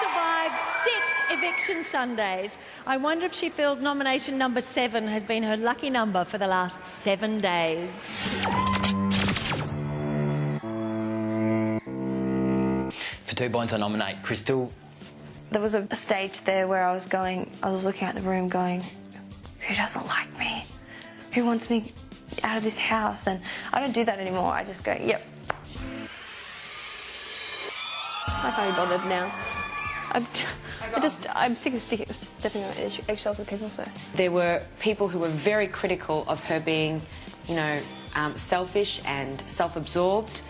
survived 6 eviction Sundays. I wonder if she feels nomination number 7 has been her lucky number for the last 7 days. For 2 points, I nominate Crystal. There was a stage there where I was looking at the room going, who doesn't like me? Who wants me out of this house? And I don't do that anymore. I just go, yep. I can't be bothered now. I'm sick of stepping on eggshells with people, so. There were people who were very critical of her being, you know, selfish and self-absorbed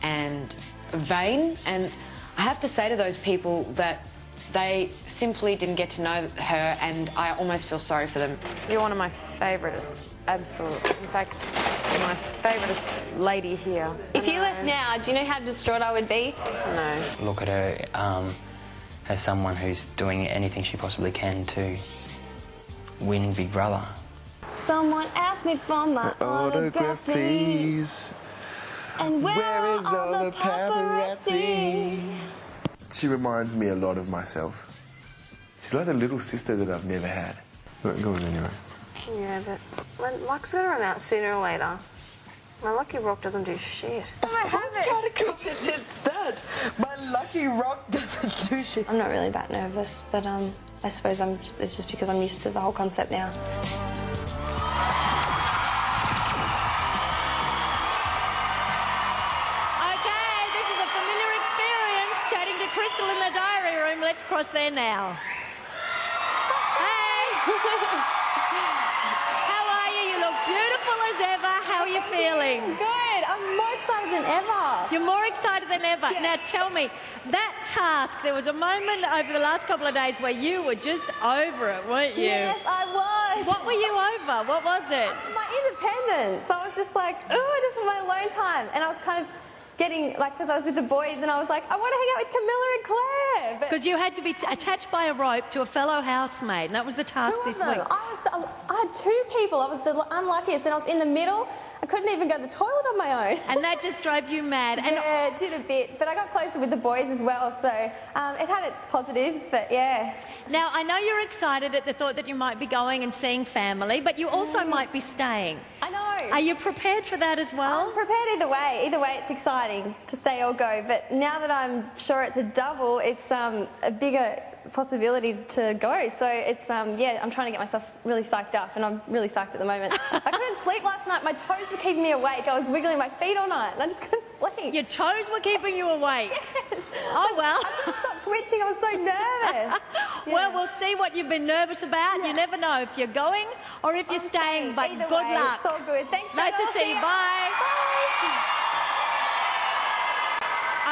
and vain, and I have to say to those people that they simply didn't get to know her, and I almost feel sorry for them. You're one of my favouriteest, absolutely. In fact, you're my favouriteest lady here. If you left now, do you know how distraught I would be? No. Look at her as someone who's doing anything she possibly can to win Big Brother. Someone asked me for my autograph, please. And where is all the paparazzi? She reminds me a lot of myself. She's like a little sister that I've never had. But go on anyway. Yeah, but my luck's going to run out sooner or later. My lucky rock doesn't do shit. I have it. What kind of comment is that? My lucky rock doesn't do shit. I'm not really that nervous, but I suppose it's just because I'm used to the whole concept now. Crystal in the diary room. Let's cross there now. Hey! How are you? You look beautiful as ever. How are you feeling? Good. I'm more excited than ever. You're more excited than ever. Yeah. Now tell me, that task, there was a moment over the last couple of days where you were just over it, weren't you? Yes, I was. What were you over? What was it? My independence. I was just like, oh, I just want my alone time. And I was kind of getting, like, because I was with the boys and I was like, I want to hang out with Camilla and Claire. Because you had to be attached by a rope to a fellow housemate, and that was the task this week. I had 2 people. I was the unluckiest, and I was in the middle. I couldn't even go to the toilet on my own. And that just drove you mad. And yeah, it did a bit, but I got closer with the boys as well, so it had its positives, but yeah. Now, I know you're excited at the thought that you might be going and seeing family, but you also might be staying. I know. Are you prepared for that as well? I'm prepared either way. Either way, it's exciting to stay or go. But now that I'm sure it's a double, it's a bigger possibility to go. So it's, yeah, I'm trying to get myself really psyched up, and I'm really psyched at the moment. I couldn't sleep last night. My toes were keeping me awake. I was wiggling my feet all night, and I just couldn't sleep. Your toes were keeping you awake? Yes. Oh, well. I couldn't stop twitching. I was so nervous. Yeah. Well, we'll see what you've been nervous about. Yeah. You never know if you're going or if you're staying, but either good way, luck. It's all good. Thanks, guys. Nice to see you. Bye. Bye.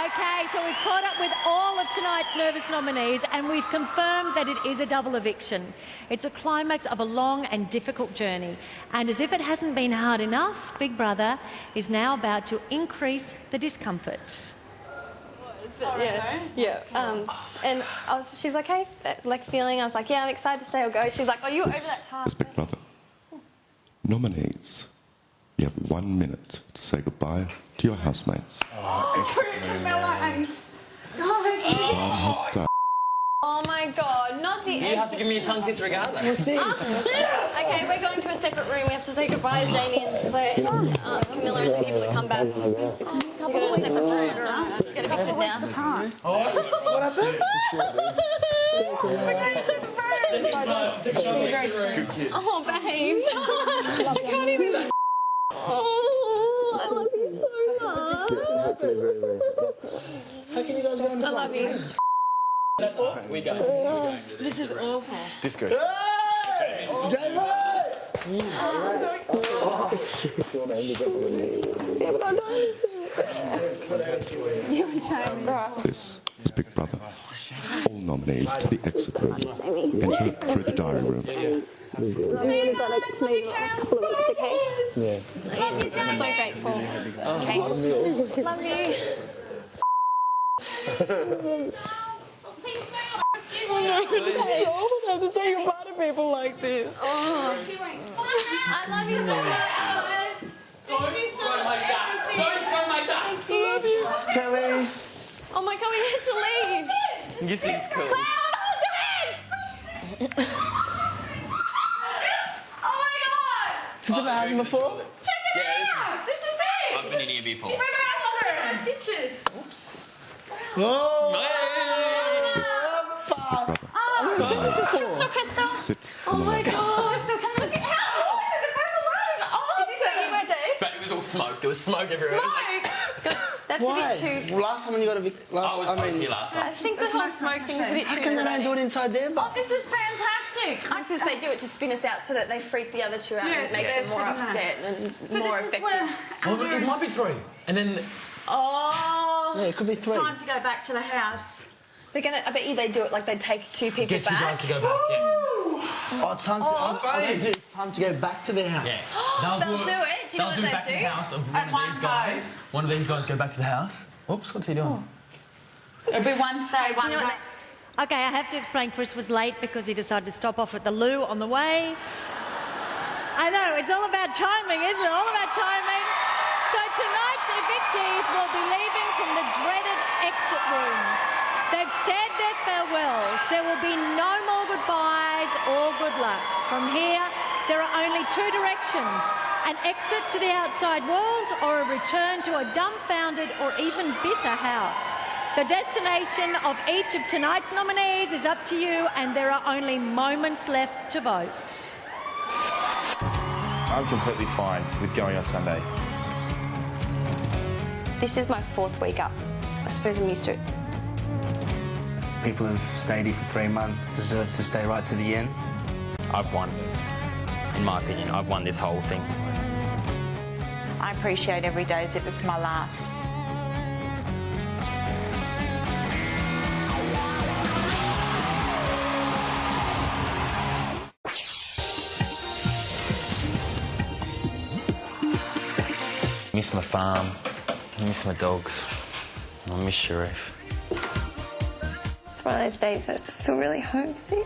Okay, so we've caught up with all of tonight's nervous nominees and we've confirmed that it is a double eviction. It's a climax of a long and difficult journey. And as if it hasn't been hard enough, Big Brother is now about to increase the discomfort. Yeah. And she's like, hey, like feeling. I was like, yeah, I'm excited to say or go. She's like, are you over that task? This Big Brother. Nominees, you have 1 minute to say goodbye to your housemates. Time has started. Oh my God, not the You have to give me a tongue kiss regardless. What's this? Okay, we're going to a separate room. We have to say goodbye to Jamie and Claire and Camilla and the people that come back. We're going to a separate room. To get evicted now. What happened? Oh, babe. I can't even... Oh, I love you so much. How can you guys go on? I love you. We go. This is awful. Disco. Hey! Jamie! This is Big Brother. All nominees to the exit room. Enter through the diary room. You got to me the last couple of weeks, okay? Yeah. I'm so grateful. Okay. Love you. It's awful to have to say goodbye to people like this. I love you so much, guys. Thank you so much for everything. Thank you. Telly. Oh my God, we had to leave. This is cool. Claire, hold your hand! Oh my god! Has this ever happened before? Check it out! This is it! I've been in here before. It's fractured! Stitches! Oops. This Oh! is Big Brother. I've never seen this before. Crystal! Sit Oh on the my ladder. god! Crystal, come look at how awesome the purple light is! Awesome! Is this what you were, Dave? But it was all smoke. There was smoke everywhere. That's Why? a bit too... Well, last time when you got a I was here last I time. think the whole smoke thing is a bit too how come they don't do it inside there? But This is fantastic. This is they do it to spin us out so that they freak the other two out and it makes them more upset and more effective. Well, it might be 3. And then Oh, yeah, it could be 3. It's time to go back to the house. they're gonna. I bet you they do it like they take 2 people get you back. guys to go back. Yeah. Oh, it's time to, it's time to go back to their house. Yeah. They'll do it. Do you know They'll what do it they back to the do? house of At one of these one guys. One of these guys go back to the house. Oops, what's he doing? It'll be one stay, Do you know what Okay, I have to explain. Chris was late because he decided to stop off at the loo on the way. I know, it's all about timing, isn't it? All about timing. So tonight's evictees will be leaving from the dreaded exit room. They've said their farewells. There will be no more goodbyes or good lucks. From here, there are only 2 directions: an exit to the outside world or a return to a dumbfounded or even bitter house. The destination of each of tonight's nominees is up to you, and there are only moments left to vote. I'm completely fine with going on Sunday. This is my 4th week up. I suppose I'm used to it. People who've stayed here for 3 months deserve to stay right to the end. I've won. In my opinion, I've won this whole thing. I appreciate every day as if it's my last. I miss my farm. I miss my dogs. I miss Sharif. It's one of those days that I just feel really homesick.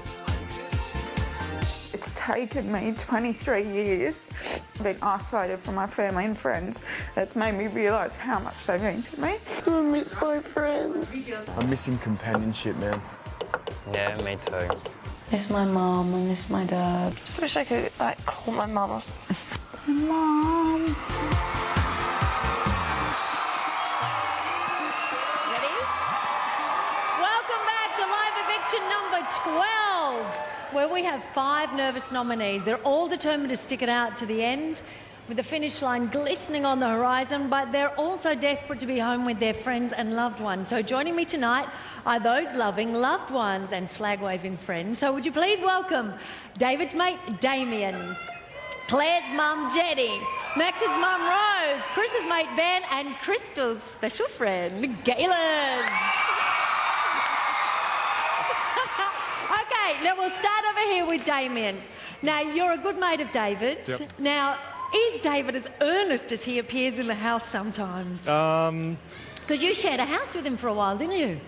It's taken me 23 years, being isolated from my family and friends. It's made me realise how much they mean to me. I miss my friends. I'm missing companionship, man. Yeah, me too. Miss my mum, I miss my dad. Just wish I could, call my mum or something. Mum. Welcome back to Live Eviction number 12, where we have 5 nervous nominees. They're all determined to stick it out to the end, with the finish line glistening on the horizon, but they're also desperate to be home with their friends and loved ones. So joining me tonight are those loving loved ones and flag-waving friends. So would you please welcome David's mate, Damien, Claire's mum, Jenny, Max's mum, Rose, Chris's mate, Ben, and Crystal's special friend, Galen. Okay, now we'll start over here with Damien. Now, you're a good mate of David's. Yep. Now, is David as earnest as he appears in the house sometimes? Because you shared a house with him for a while, didn't you?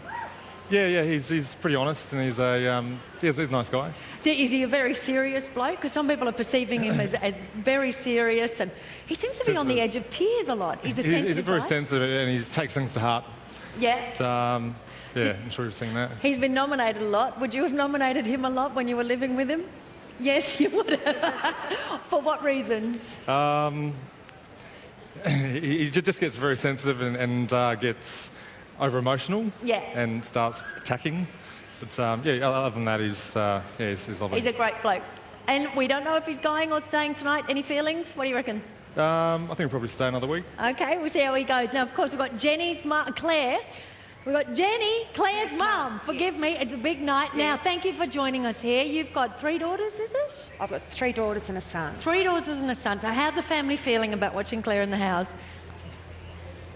Yeah, he's pretty honest and he's a nice guy. Is he a very serious bloke? Because some people are perceiving him as very serious, and he seems to be on the edge of tears a lot. He's a sensitive He's very guy. sensitive and he takes things to heart. Yeah. But, yeah, I'm sure you've seen that. He's been nominated a lot. Would you have nominated him a lot when you were living with him? Yes, you would have. For what reasons? He just gets very sensitive and gets over-emotional. Yeah. And starts attacking. But, yeah, other than that, he's lovely. He's a great bloke. And we don't know if he's going or staying tonight. Any feelings? What do you reckon? I think he'll probably stay another week. Okay, we'll see how he goes. Now, of course, we've got Jenny's mum, Claire. We've got Jenny, Claire's mum. Forgive me, it's a big night. Now, thank you for joining us here. You've got 3 daughters, is it? I've got 3 daughters and a son. 3 daughters and a son. So how's the family feeling about watching Claire in the house?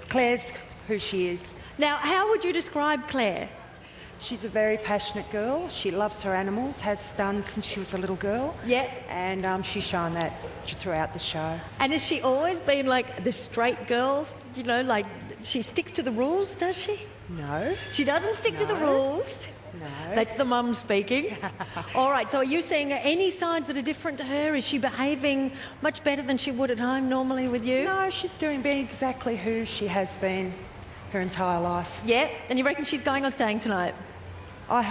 Claire's who she is. Now, how would you describe Claire? She's a very passionate girl. She loves her animals, has done since she was a little girl. Yeah. And she's shown that throughout the show. And has she always been like the straight girl? You know, like she sticks to the rules, does she? No. She doesn't stick to the rules. No. That's the mum speaking. All right, so are you seeing any signs that are different to her? Is she behaving much better than she would at home normally with you? No, she's being exactly who she has been her entire life. Yeah, and you reckon she's going or staying tonight? I hope